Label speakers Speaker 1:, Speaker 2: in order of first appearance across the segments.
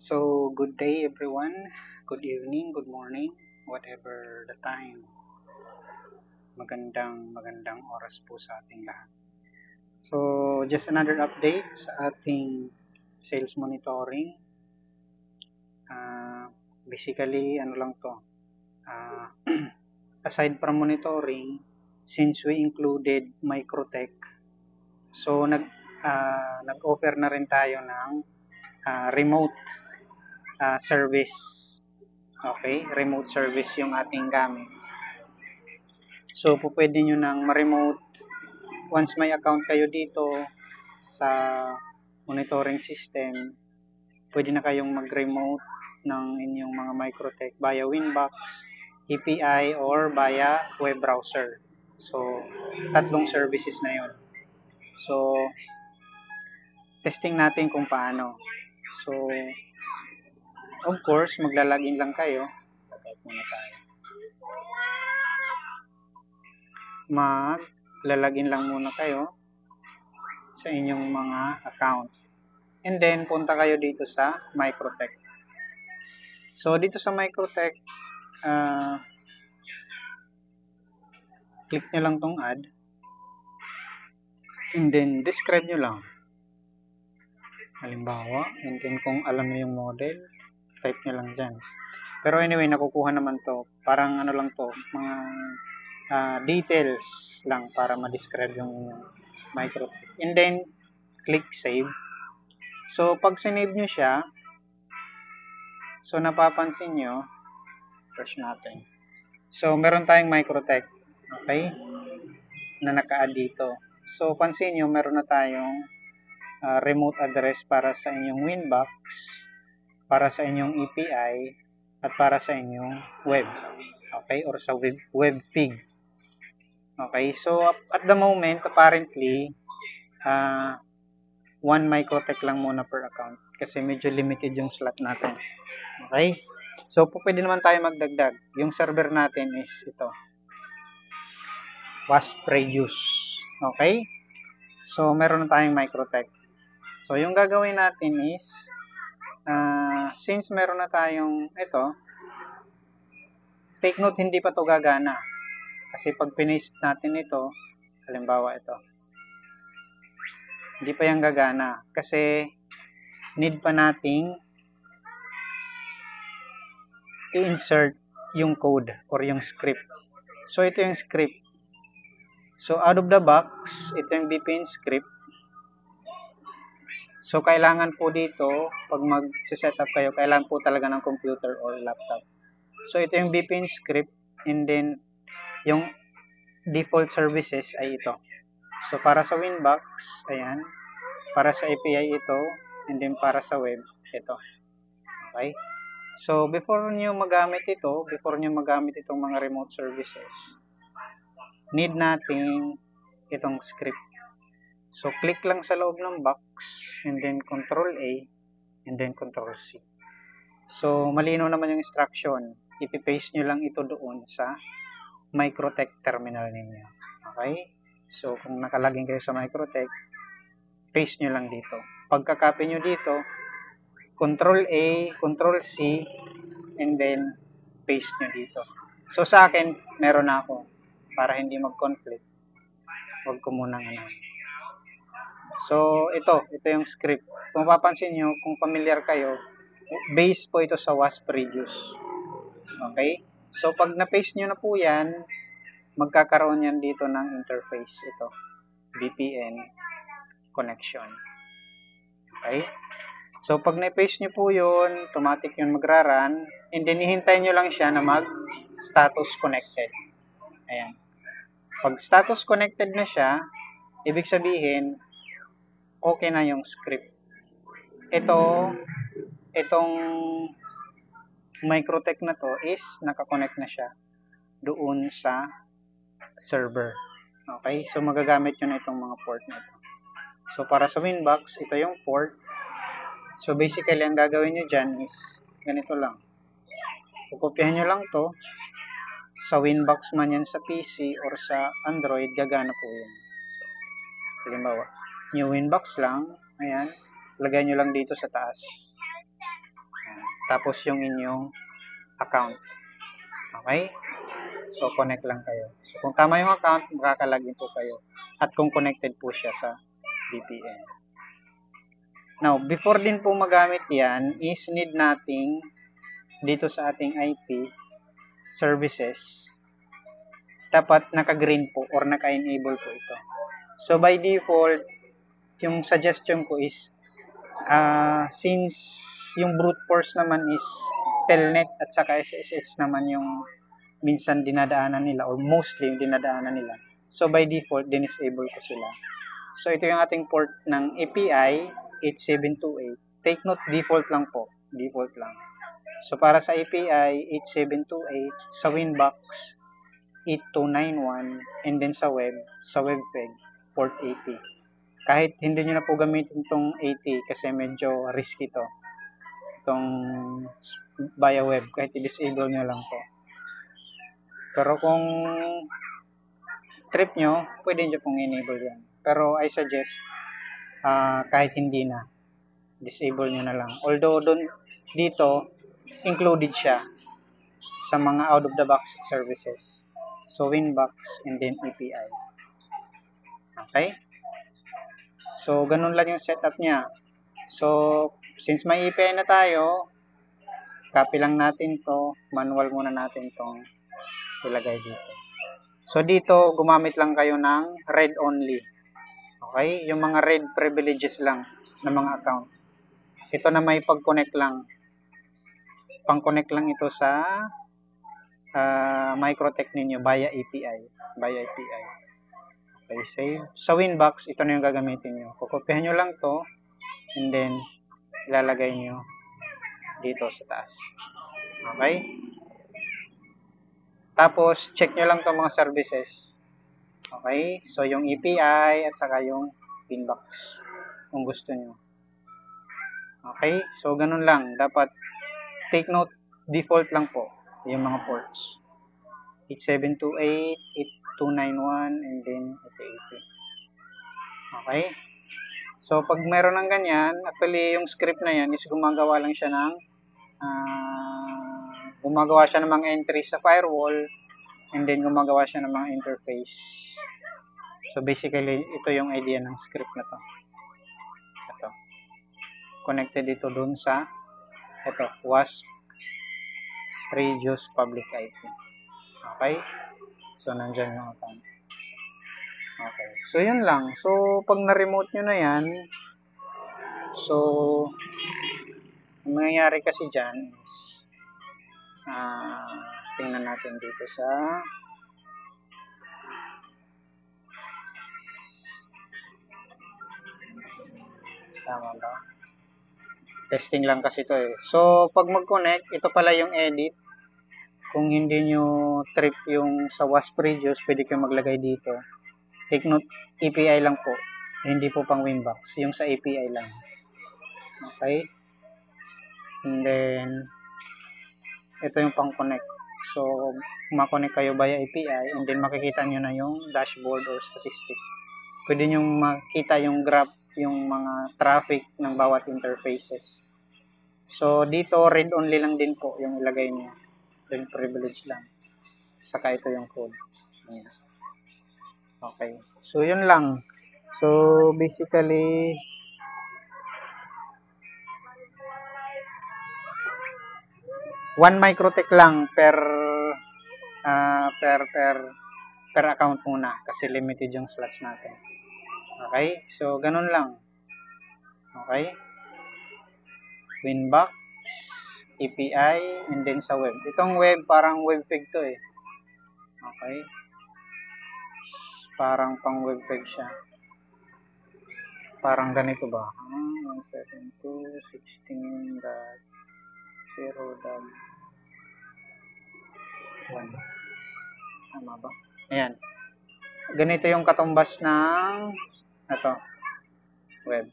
Speaker 1: So, good day everyone, good evening, good morning, whatever the time. Magandang oras po sa ating lahat. So, just another update sa ating sales monitoring. Basically, ano lang to, uh, aside from monitoring, since we included Microtech, so nag-offer na rin tayo ng remote service. Okay, remote service yung ating gamit. So, pwede nyo nang ma-remote once may account kayo dito sa monitoring system. Pwede na kayong mag-remote ng inyong mga Microtech via Winbox, API, or via web browser. So, tatlong services na yun. So, testing natin kung paano. So, of course, maglalagin lang kayo. Type muna tayo. Maglalagin lang muna kayo sa inyong mga account. And then, punta kayo dito sa Microtech. So, dito sa Microtech, click nyo lang tong add. And then, describe nyo lang. Halimbawa, and then kung alam nyo yung model, type nyo lang dyan. Pero anyway, nakukuha naman to. Parang ano lang to, mga details lang para ma-describe yung Microtech. And then, click save. So, pag sinave nyo siya, so napapansin nyo, refresh natin. So, meron tayong Microtech. Okay? Na naka-add dito. So, pansin nyo, meron na tayong remote address para sa inyong Winbox, para sa inyong API, at para sa inyong web. Okay? Or sa WebPig. Okay? So, at the moment, apparently, one Microtech lang muna per account kasi medyo limited yung slot natin. Okay? So, pwede naman tayo magdagdag. Yung server natin is ito. WaspRadius. Okay? So, meron na tayong Microtech. So, yung gagawin natin is, since meron na tayong ito, take note, hindi pa to gagana. Kasi pag pinaste natin ito, halimbawa ito, hindi pa yan gagana. Kasi, need pa nating i-insert yung code or yung script. So, ito yung script. So, out of the box, ito yung VPN script. So, kailangan po dito, pag mag-set up kayo, kailangan po talaga ng computer or laptop. So, ito yung VPN script, and then, yung default services ay ito. So, para sa Winbox, ayan. Para sa API ito, and then para sa web, ito. Okay? So, before nyo magamit itong mga remote services, need natin itong script. So, click lang sa loob ng box, and then Control A, and then Control C. So, malinaw naman yung instruction. Ipipaste nyo lang ito doon sa Microtech terminal ninyo. Okay? So, kung nakalagin kayo sa Microtech, paste nyo lang dito. Pagka-copy nyo dito, Control A, Control C, and then paste nyo dito. So, sa akin, meron na ako. Para hindi mag-conflict. Huwag ko munang ano. So, ito yung script. Kung mapapansin nyo, kung familiar kayo, base po ito sa WaspRadius. Okay? So, pag na-paste nyo na po yan, magkakaroon yan dito ng interface. Ito, VPN connection. Okay? So, pag na-paste nyo po yun, automatic yun magra-run, and then ihintay nyo lang siya na mag-status connected. Ayan. Pag status connected na siya, ibig sabihin, okay na yung script. Itong Microtech na to is nakakonect na siya doon sa server. Okay? So, magagamit nyo na itong mga port na ito. So, para sa Winbox, ito yung port. So, basically, ang gagawin nyo dyan is ganito lang. Kukopyahin nyo lang to. Sa Winbox man yan sa PC or sa Android, gagana po yun. So, halimbawa, new Winbox lang. Ayan. Lagay nyo lang dito sa taas. tapos yung inyong account. Okay? So, connect lang kayo. So, kung tama yung account, makakalagin po kayo. At kung connected po siya sa VPN. Now, before din po magamit yan, is need nating dito sa ating IP services, dapat naka-green po or naka-enable po ito. So, by default, yung suggestion ko is, since yung brute force naman is telnet at saka SSH naman yung minsan dinadaanan nila or mostly dinadaanan nila. So, by default, disable ko sila. So, ito yung ating port ng API 8728. Take note, default lang po. Default lang. So, para sa API 8728, sa Winbox 8291, and then sa webpeg, port 80. Kahit hindi nyo na po gamitin itong 80 kasi medyo risky to. Itong via web, kahit i-disable nyo lang po. Pero kung trip nyo, pwede nyo pong enable yan. Pero I suggest, kahit hindi na, disable nyo na lang. Although dito, included siya sa mga out-of-the-box services. So, Winbox and then API. Okay? So, ganun lang yung setup niya. So, since may API na tayo, copy lang natin to, manual muna natin tong ilagay dito. So, dito, gumamit lang kayo ng read only. Okay? Yung mga read privileges lang ng mga account. Ito na may pag-connect lang. Pang-connect lang ito sa Microtech ninyo via API. Okay, save. Sa Winbox, ito na yung gagamitin nyo. Kukopihan nyo lang to and then ilalagay nyo dito sa taas. Okay? Tapos, check nyo lang itong mga services. Okay? So, yung API at saka yung Winbox kung gusto nyo. Okay? So, ganun lang. Dapat, take note, default lang po yung mga ports. 8728, 8291, and then 8080. Okay? So, pag meron ng ganyan, actually, yung script na yan is gumagawa lang siya ng mga entries sa firewall, and then gumagawa siya ng mga interface. So, basically, ito yung idea ng script na to. Ito. Connected ito dun sa WASP Reduce Public IP. Okay? So, nandyan yung account. Okay. So, yun lang. So, pag na-remote nyo na yan, so, ang mangyayari kasi dyan is, tingnan natin dito sa tama ba? Testing lang kasi ito eh. So, pag mag-connect, ito pala yung edit. Kung hindi nyo trip yung sa WASP Reduce, pwede kayo maglagay dito. Take note, API lang po. Hindi po pang Winbox. Yung sa API lang. Okay? And then, ito yung pang connect. So, makonect kayo via API and then makikita nyo na yung dashboard or statistic. Pwede nyo makita yung graph, yung mga traffic ng bawat interfaces. So, dito, read only lang din po yung ilagay nyo. Then, privilege lang. Saka ito yung code. Ayan. Okay. So, yun lang. So, basically, one Microtech lang per account muna kasi limited yung slots natin. Okay? So, ganun lang. Okay? Winbox, API, and then sa web. Itong web, parang webpeg to eh. Okay? Parang pang webpeg siya. Parang ganito ba? 172.16.0.1. Tama ba? Ayan. Ganito yung katumbas ng web.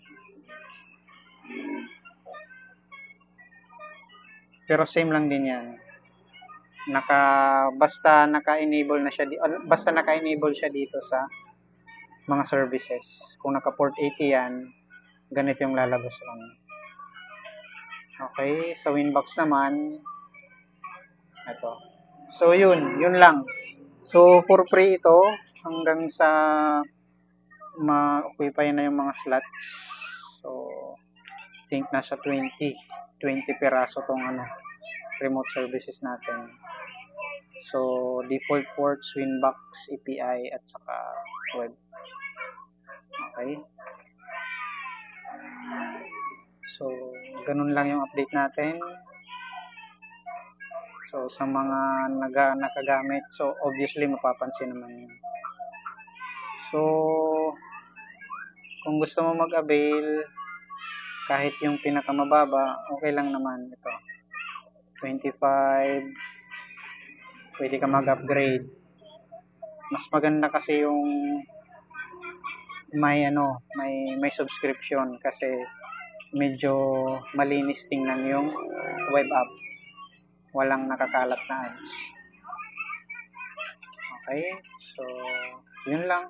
Speaker 1: Pero same lang din yan. Basta naka-enable siya dito sa mga services. Kung naka-port 80 yan, ganito yung lalabas lang. Okay, sa Winbox naman, ito. So, yun lang. So, for free ito, hanggang sa ma-occupy na yung mga slots. So, think nasa 20 peraso tong remote services natin. So, default ports, Winbox, API, at saka web. Okay. So, ganun lang yung update natin. So, sa mga nakagamit, so obviously mapapansin naman yun. So, kung gusto mo mag-avail, kahit yung pinakamababa, okay lang naman ito. 25, pwede ka mag-upgrade. Mas maganda kasi yung may subscription kasi medyo malinis tingnan yung web app. Walang nakakalat na ads. Okay? So, yun lang.